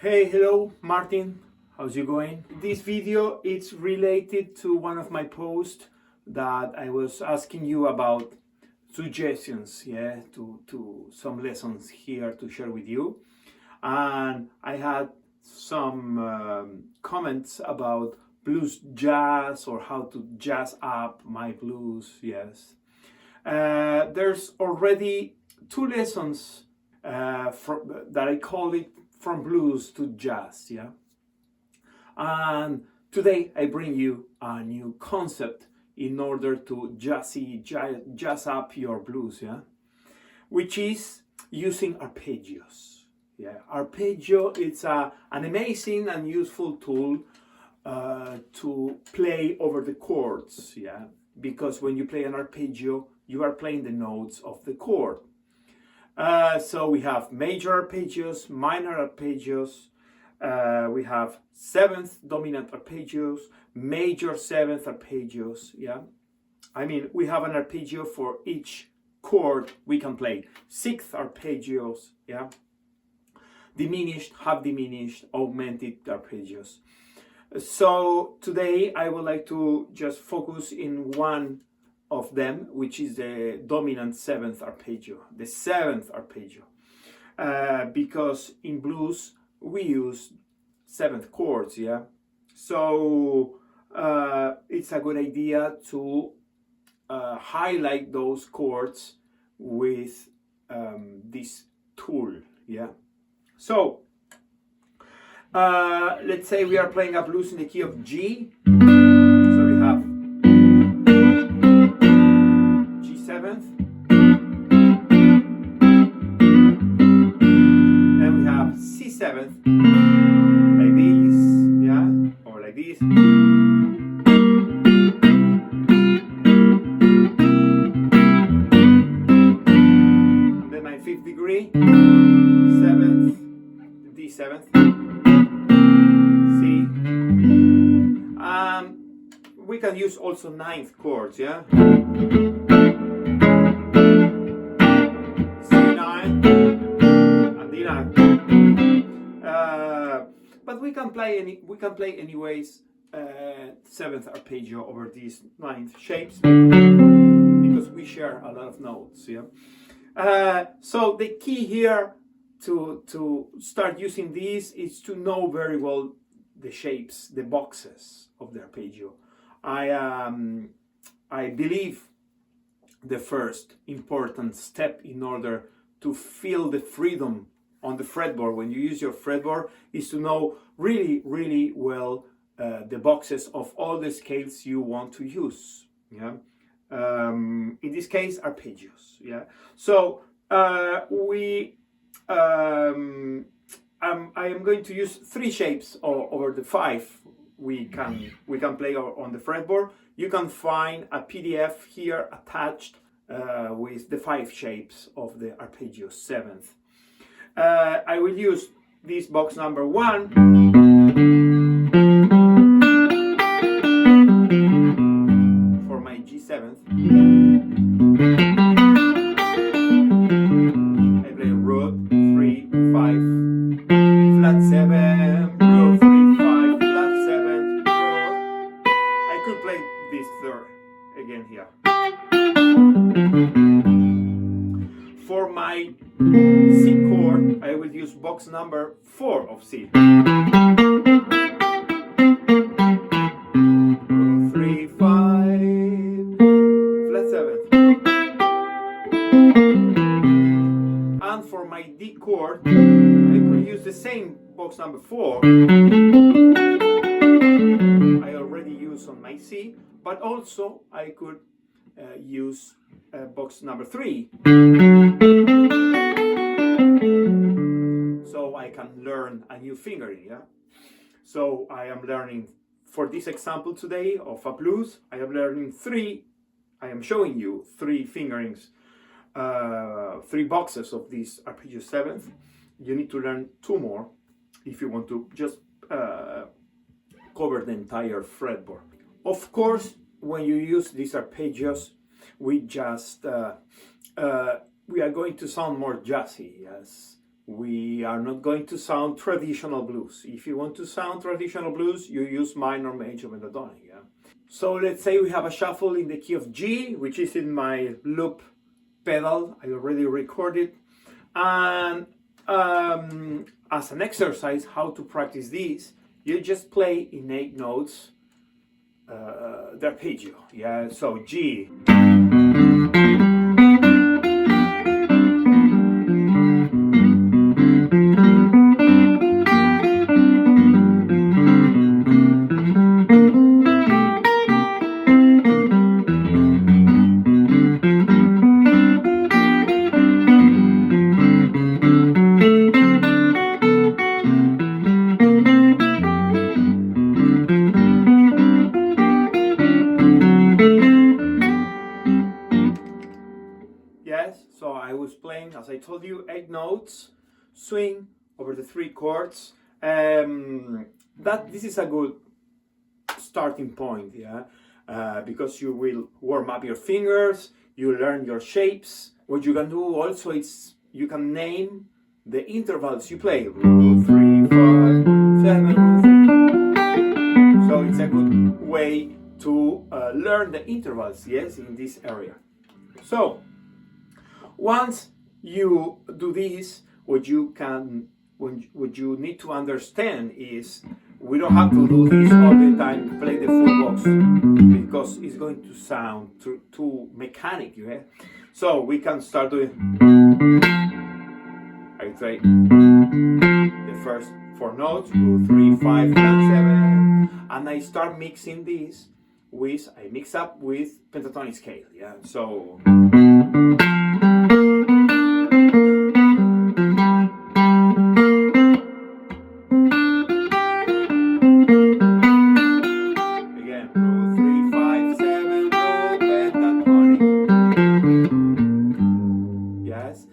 Hey, hello, Martin. How's you going? This video is related to one of my posts that I was asking you about suggestions, to some lessons here to share with you. And I had some comments about blues jazz or how to jazz up my blues, yes. There's already two lessons that I call it from blues to jazz, yeah. And today I bring you a new concept in order to jazz up your blues, yeah, which is using arpeggios. Yeah, arpeggio, it's an amazing and useful tool to play over the chords, yeah, because when you play an arpeggio, you are playing the notes of the chord. So we have major arpeggios, minor arpeggios, we have seventh dominant arpeggios, major seventh arpeggios, yeah. I mean, we have an arpeggio for each chord we can play. Sixth arpeggios, yeah. Diminished, half diminished, augmented arpeggios. So today I would like to just focus in one of them, which is the dominant seventh arpeggio, the seventh arpeggio, because in blues we use seventh chords, yeah. So it's a good idea to highlight those chords with this tool, yeah. So let's say we are playing a blues in the key of G. So we have G7th, and we have C7th, like this, yeah, or like this. And then my fifth degree, 7th, D7th, C. We can use also ninth chords, yeah. C9 and D9. But we can play anyways seventh arpeggio over these ninth shapes because we share a lot of notes, yeah. So the key here to start using these is to know very well the shapes, the boxes of the arpeggio. I believe the first important step in order to feel the freedom on the fretboard when you use your fretboard is to know really well the boxes of all the scales you want to use, yeah. In this case, arpeggios, yeah. So I am going to use three shapes over the five we can play on the fretboard. You can find a PDF here attached with the five shapes of the arpeggio seventh. I will use this box number 1 for my G7th. I play root 3 5 flat 7, root 3 5 flat 7, root. I could play this third again here. For my C chord, I will use box number 4 of C. Root 3 5 flat 7. And for my D chord, I could use the same box number 4 I already used on my C, but also I could use box number 3 so I can learn a new fingering, yeah. So I am learning, for this example today of a blues, I am showing you three fingerings, three boxes of this arpeggio seventh. You need to learn two more if you want to just cover the entire fretboard. Of course, when you use these arpeggios, we are going to sound more jazzy, yes. we are not going to sound traditional blues. If you want to sound traditional blues, you use minor, major, pentatonic. Yeah. So let's say we have a shuffle in the key of G, which is in my loop pedal. I already recorded. And as an exercise, how to practice this, you just play in 8 notes the arpeggio. Yeah. So G. Yes, so I was playing, as I told you, 8 notes, swing over the 3 chords. This is a good starting point, yeah, because you will warm up your fingers, you learn your shapes. What you can do also is you can name the intervals you play. Root 3, 5, 7, root 3. So it's a good way to learn the intervals, yes, in this area. So once you do this, what you need to understand is we don't have to do this all the time, play the full box, because it's going to sound too mechanic. Yeah? So we can start doing, I try the first 4 notes, 2, 3, 5, 7, and I start mixing this with, I mix up with pentatonic scale. Yeah, so.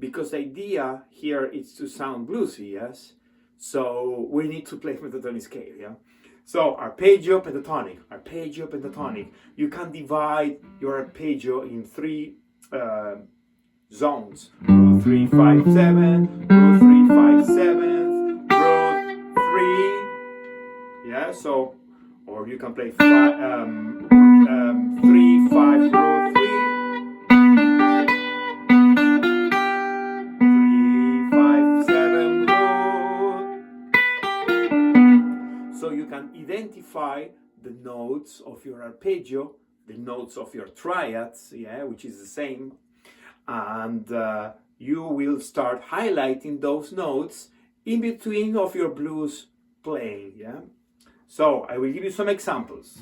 Because the idea here is to sound bluesy, yes? So we need to play pentatonic scale, yeah? So arpeggio, pentatonic, arpeggio, pentatonic. You can divide your arpeggio in 3 zones. Root 3, 5, 7, root 3, 5, 7, root 3. Yeah, so, or you can play 3, 5, root 3. So you can identify the notes of your arpeggio, the notes of your triads, yeah, which is the same, and you will start highlighting those notes in between of your blues playing, yeah. So I will give you some examples.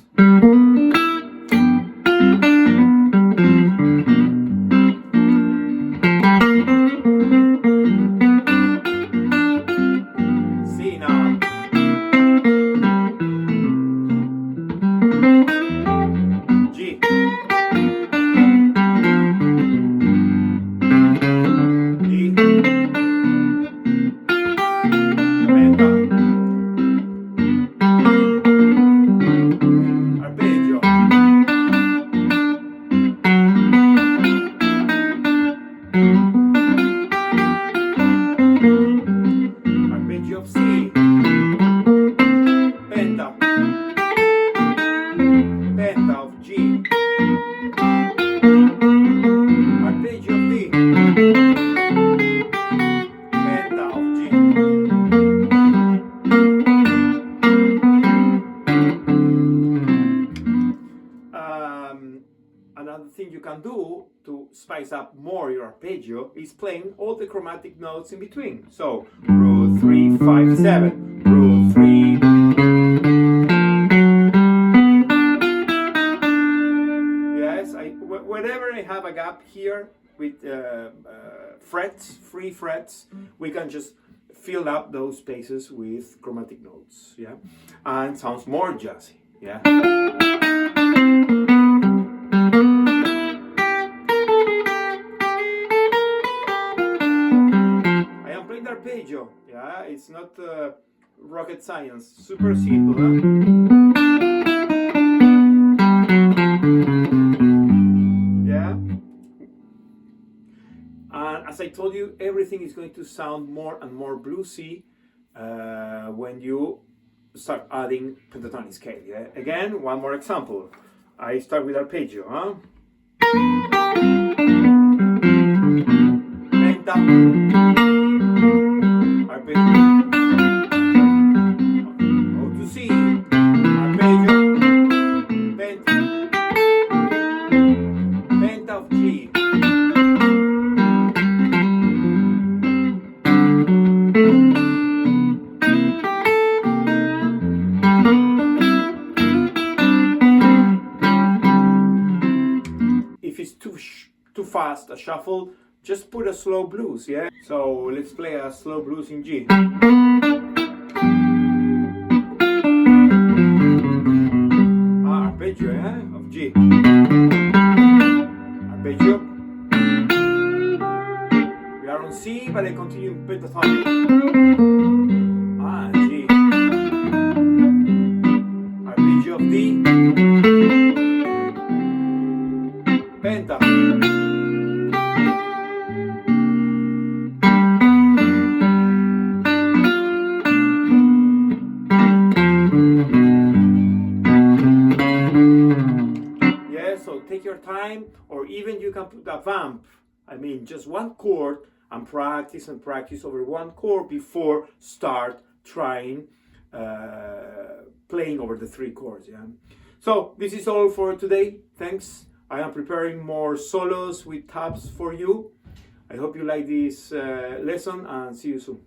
Another thing you can do to spice up more your arpeggio is playing all the chromatic notes in between. So, root 3, 5, 7, root 3. Yes, whenever I have a gap here with frets, free frets, we can just fill up those spaces with chromatic notes, yeah, and sounds more jazzy, yeah. I am playing the arpeggio, yeah, it's not rocket science, super simple, huh? Yeah. And as as I told you, everything is going to sound more and more bluesy when you start adding pentatonic scale. Yeah? Again, one more example. I start with arpeggio. Penta, arpeggio. Go to C, arpeggio, penta, penta of G. If it's too fast a shuffle, just put a slow blues, yeah? So let's play a slow blues in G. Arpeggio, yeah? Of G. Arpeggio. We are on C, but I continue in pentatonic. G. Arpeggio of D. Penta. Yeah, so take your time, or even you can put a vamp. I mean, just one chord and practice over one chord before start trying playing over the three chords. Yeah. So this is all for today. Thanks. I am preparing more solos with tabs for you. I hope you like this lesson and see you soon.